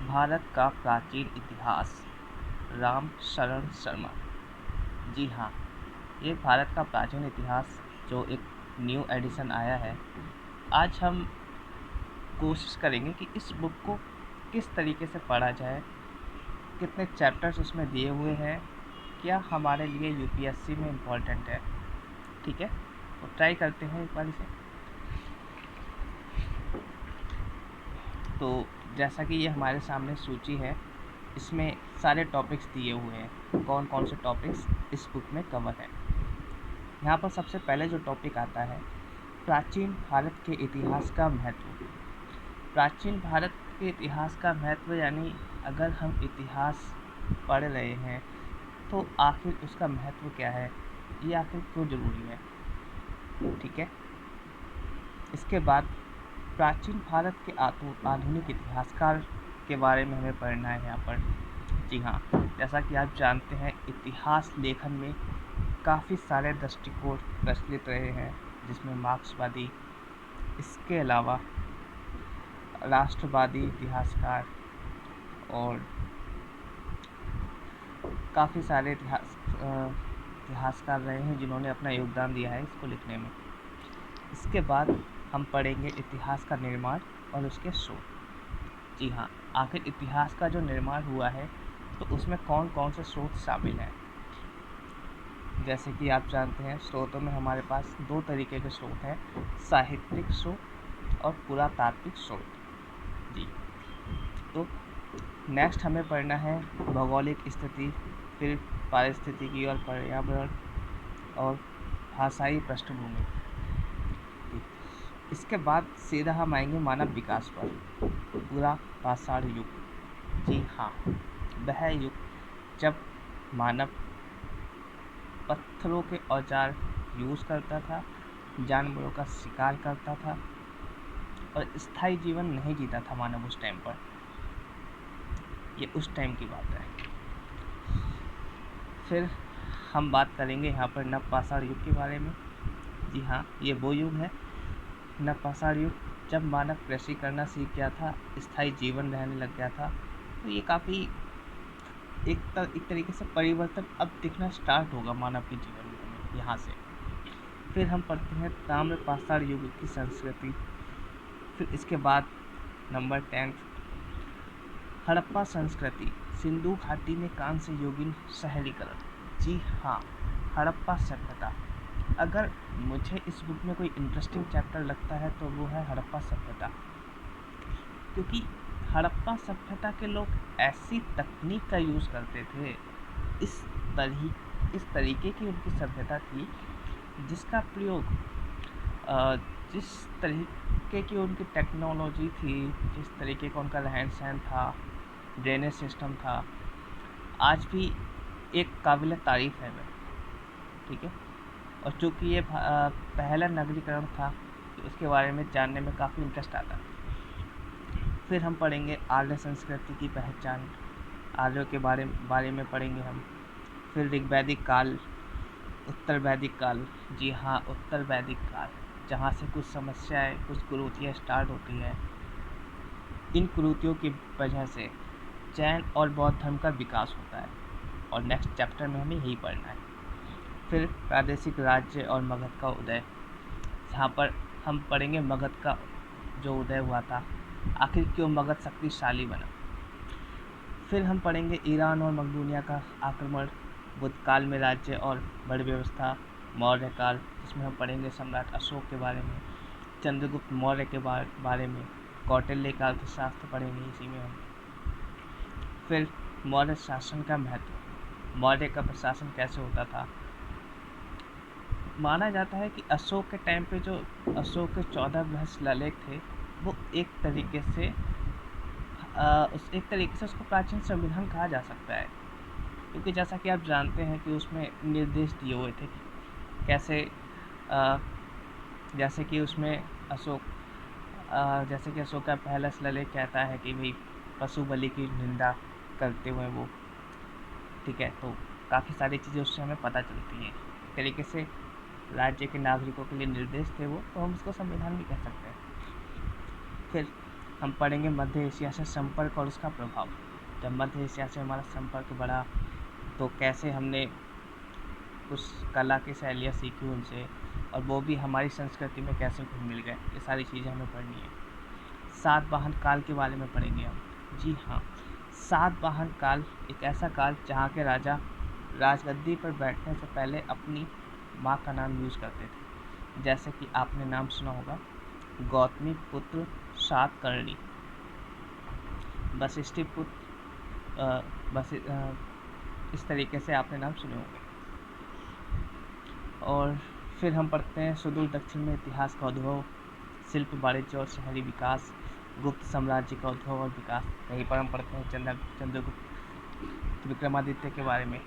भारत का प्राचीन इतिहास। राम शरण शर्मा। जी हाँ, ये भारत का प्राचीन इतिहास जो एक न्यू एडिशन आया है। आज हम कोशिश करेंगे कि इस बुक को किस तरीके से पढ़ा जाए, कितने चैप्टर्स उसमें दिए हुए हैं, क्या हमारे लिए यूपीएससी में इम्पोर्टेंट है। ठीक है, तो ट्राई करते हैं एक बार इसे। तो जैसा कि ये हमारे सामने सूची है, इसमें सारे टॉपिक्स दिए हुए हैं, कौन कौन से टॉपिक्स इस बुक में कवर है। यहाँ पर सबसे पहले जो टॉपिक आता है, प्राचीन भारत के इतिहास का महत्व। प्राचीन भारत के इतिहास का महत्व यानी अगर हम इतिहास पढ़ रहे हैं तो आखिर उसका महत्व क्या है, ये आखिर क्यों ज़रूरी है। ठीक है, इसके बाद प्राचीन भारत के आधुनिक इतिहासकार के बारे में हमें पढ़ना है यहाँ पर। जी हाँ, जैसा कि आप जानते हैं, इतिहास लेखन में काफ़ी सारे दृष्टिकोण प्रचलित रहे हैं, जिसमें मार्क्सवादी, इसके अलावा राष्ट्रवादी इतिहासकार और काफ़ी सारे इतिहासकार रहे हैं जिन्होंने अपना योगदान दिया है इसको लिखने में। इसके बाद हम पढ़ेंगे इतिहास का निर्माण और उसके स्रोत। जी हाँ, आखिर इतिहास का जो निर्माण हुआ है तो उसमें कौन कौन से स्रोत शामिल हैं। जैसे कि आप जानते हैं, स्रोतों में हमारे पास दो तरीके के स्रोत हैं, साहित्यिक स्रोत और पुरातात्विक स्रोत। जी, तो नेक्स्ट हमें पढ़ना है भौगोलिक स्थिति, फिर पारिस्थितिकी और पर्यावरण और भाषाई पृष्ठभूमि। इसके बाद सीधा हम आएंगे मानव विकास पर, पूरा पाषाण युग। जी हाँ, वह युग जब मानव पत्थरों के औजार यूज़ करता था, जानवरों का शिकार करता था और स्थायी जीवन नहीं जीता था मानव उस टाइम पर। ये उस टाइम की बात है। फिर हम बात करेंगे यहाँ पर नवपाषाण युग के बारे में। जी हाँ, ये वो युग है, नवपाषाण युग, जब मानव कृषि करना सीख गया था, स्थायी जीवन रहने लग गया था। तो ये काफ़ी एक तरीके से परिवर्तन अब दिखना स्टार्ट होगा मानव के जीवन में यहाँ से। फिर हम पढ़ते हैं ताम्रपाषाण युग की संस्कृति। फिर इसके बाद नंबर 10, हड़प्पा संस्कृति, सिंधु घाटी में कांस्य युगीन शहरीकरण। जी हाँ, हड़प्पा सभ्यता। अगर मुझे इस बुक में कोई इंटरेस्टिंग चैप्टर लगता है तो वो है हड़प्पा सभ्यता, क्योंकि हड़प्पा सभ्यता के लोग ऐसी तकनीक का यूज़ करते थे, इस तरीके की उनकी सभ्यता थी जिसका प्रयोग जिस तरीके की उनकी टेक्नोलॉजी थी, जिस तरीके का उनका रहन सहन था, ड्रेनेज सिस्टम था, आज भी एक काबिल तारीफ़ है वह। ठीक है, और चूँकि ये पहला नगरीकरण था तो इसके बारे में जानने में काफ़ी इंटरेस्ट आता है। फिर हम पढ़ेंगे आर्य संस्कृति की पहचान, आर्यों के बारे में पढ़ेंगे हम। फिर ऋग्वैदिक काल, उत्तर वैदिक काल। जी हाँ, उत्तर वैदिक काल, जहाँ से कुछ समस्याएं, कुछ कुरीतियाँ स्टार्ट होती हैं। इन कुरीतियों की वजह से जैन और बौद्ध धर्म का विकास होता है और नेक्स्ट चैप्टर में हमें यही पढ़ना है। फिर प्रादेशिक राज्य और मगध का उदय, जहाँ पर हम पढ़ेंगे मगध का जो उदय हुआ था, आखिर क्यों मगध शक्तिशाली बना। फिर हम पढ़ेंगे ईरान और मकदूनिया का आक्रमण, बुद्ध काल में राज्य और बड़ व्यवस्था, मौर्य काल, जिसमें हम पढ़ेंगे सम्राट अशोक के बारे में, चंद्रगुप्त मौर्य के बारे में, कौटिल्य का अर्थशास्त्र पढ़ेंगे इसी में हम। फिर मौर्य शासन का महत्व, मौर्य का प्रशासन कैसे होता था। माना जाता है कि अशोक के टाइम पे जो अशोक के 14 बृहस्पति ललेख थे, वो एक तरीके से उसको प्राचीन संविधान कहा जा सकता है, क्योंकि जैसा कि आप जानते हैं कि उसमें निर्देश दिए हुए थे कि कैसे जैसे कि उसमें अशोक का पहला शिलालेख कहता है कि भाई पशु बलि की निंदा करते हुए वो, ठीक है, तो काफ़ी सारी चीज़ें उससे हमें पता चलती हैं। एक तरीके से राज्य के नागरिकों के लिए निर्देश थे वो, तो हम उसको संविधान भी कह सकते हैं। फिर हम पढ़ेंगे मध्य एशिया से संपर्क और उसका प्रभाव। जब मध्य एशिया से हमारा संपर्क बढ़ा तो कैसे हमने कुछ कला की शैलियाँ सीखी उनसे, और वो भी हमारी संस्कृति में कैसे घुल मिल गए, ये सारी चीज़ें हमें पढ़नी है। सातवाहन काल के बारे में पढ़ेंगे हम। जी हाँ, सातवाहन काल एक ऐसा काल जहाँ के राजा राजगद्दी पर बैठने से पहले अपनी माँ का नाम यूज़ करते थे। जैसे कि आपने नाम सुना होगा गौतमी पुत्र सातकर्णी, वशिष्ठी पुत्र इस तरीके से आपने नाम सुने होंगे। और फिर हम पढ़ते हैं सुदूर दक्षिण में इतिहास का उद्भव, शिल्प, वाणिज्य और शहरी विकास, गुप्त साम्राज्य का उद्भव और विकास। कहीं पर हम पढ़ते हैं चंद्रगुप्त विक्रमादित्य के बारे में,